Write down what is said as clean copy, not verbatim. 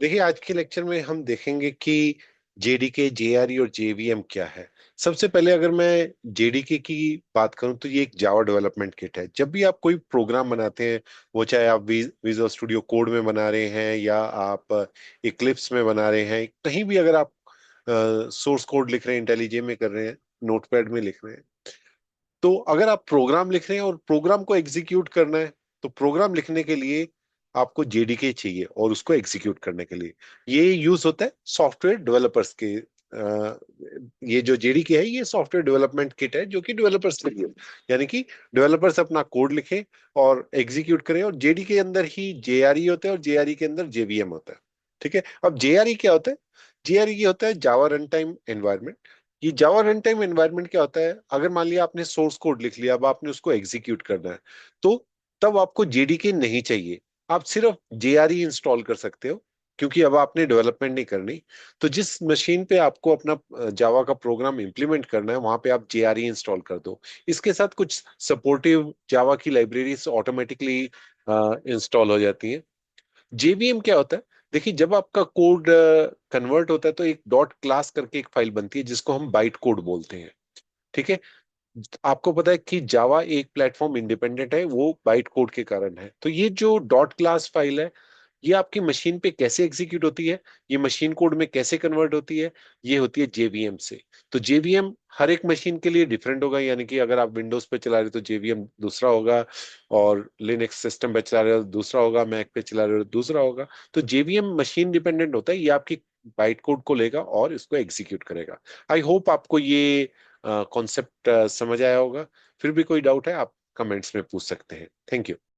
देखिए, आज के लेक्चर में हम देखेंगे कि जेडीके, जेआरई और जेवीएम क्या है। सबसे पहले अगर मैं जेडीके की बात करूं तो ये एक जावा डेवलपमेंट किट है। जब भी आप कोई प्रोग्राम बनाते हैं, वो चाहे आप विजुअल स्टूडियो कोड में बना रहे हैं या आप इक्लिप्स में बना रहे हैं, कहीं भी अगर आप सोर्स कोड लिख रहे हैं, इंटेलिजे में कर रहे हैं, नोटपैड में लिख रहे हैं, तो अगर आप प्रोग्राम लिख रहे हैं और प्रोग्राम को एग्जीक्यूट करना है, तो प्रोग्राम लिखने के लिए आपको जेडीके चाहिए और उसको एग्जीक्यूट करने के लिए ये यूज होता है सॉफ्टवेयर डेवलपर्स के। ये जो जेडीके है, ये सॉफ्टवेयर डेवलपमेंट किट है जो कि डेवलपर्स के लिए है। यानी कि डेवलपर्स अपना कोड लिखें और एग्जीक्यूट करें, और जेडीके के अंदर ही जेआरई होता है और जेआरई के अंदर जेवीएम होता है। ठीक है, अब जेआरई क्या होता है? जेआरई ये होता है जावा रन टाइम एनवायरमेंट। ये जावा रन टाइम एनवायरनमेंट क्या होता है? अगर मान लिया आपने सोर्स कोड लिख लिया, अब आपने उसको एग्जीक्यूट करना है, तो तब आपको जेडीके नहीं चाहिए। आप सिर्फ जेआरई इंस्टॉल कर सकते हो, क्योंकि अब आपने डेवलपमेंट नहीं करनी। तो जिस मशीन पे आपको अपना जावा का प्रोग्राम इंप्लीमेंट करना है, वहां पे आप जेआरई इंस्टॉल कर दो। इसके साथ कुछ सपोर्टिव जावा की लाइब्रेरीज ऑटोमेटिकली इंस्टॉल हो जाती हैं। जेवीएम क्या होता है? देखिए, जब आपका कोड कन्वर्ट होता है तो एक डॉट क्लास करके एक फाइल बनती है जिसको हम बाइट कोड बोलते हैं। ठीक है, आपको पता है कि जावा एक प्लेटफॉर्म इंडिपेंडेंट है, वो बाइट कोड के कारण है। तो ये जो डॉट क्लास फाइल है, ये आपकी मशीन पे कैसे एग्जीक्यूट होती है, ये मशीन कोड में कैसे कन्वर्ट होती है, ये होती है जेवीएम से। तो जेवीएम हर एक मशीन के लिए डिफरेंट होगा। यानी कि अगर आप विंडोज पे चला रहे हो तो जेवीएम दूसरा होगा, और लिनक्स सिस्टम पे चला रहे हो तो दूसरा होगा, मैक पे चला रहे हो तो दूसरा होगा। तो जेवीएम मशीन डिपेंडेंट होता है, ये आपकी बाइट कोड को लेगा और इसको एग्जीक्यूट करेगा। आई होप आपको ये कॉन्सेप्ट समझ आया होगा। फिर भी कोई डाउट है आप कमेंट्स में पूछ सकते हैं। Thank you.